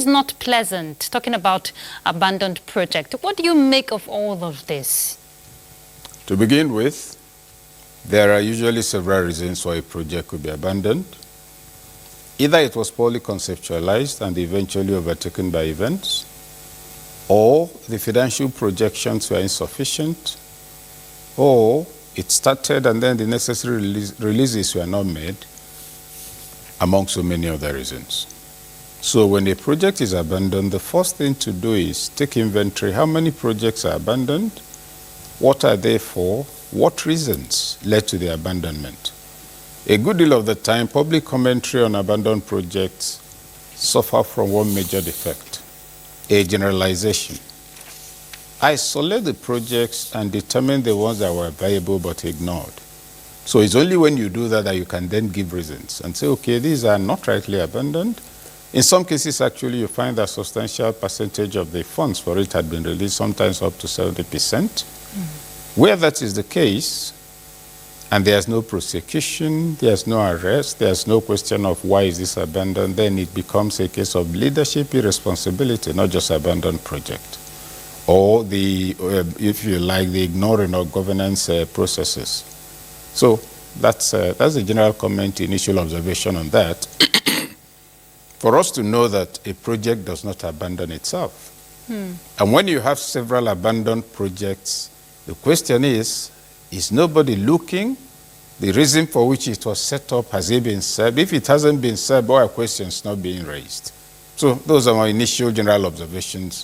It's not pleasant, talking about abandoned project. What do you make of all of this? To begin with, there are usually several reasons why a project could be abandoned. Either it was poorly conceptualized and eventually overtaken by events, or the financial projections were insufficient, or it started and then the necessary releases were not made, among so many other reasons. So when a project is abandoned, the first thing to do is take inventory. How many projects are abandoned? What are they for? What reasons led to the abandonment? A good deal of the time, public commentary on abandoned projects suffer from one major defect: a generalization. Isolate the projects and determine the ones that were viable but ignored. So it's only when you do that that you can then give reasons and say, okay, these are not rightly abandoned. In some cases, actually, you find that a substantial percentage of the funds for it had been released, sometimes up to 70%. Where that is the case, and there's no prosecution, there's no arrest, there's no question of why is this abandoned, then it becomes a case of leadership irresponsibility, not just abandoned project. Or the, if you like, the ignoring of governance processes. So that's a general comment, initial observation on that. For us to know that a project does not abandon itself. And when you have several abandoned projects, the question is nobody looking? The reason for which it was set up, has it been served? If it hasn't been served, why are questions not being raised? So those are my initial general observations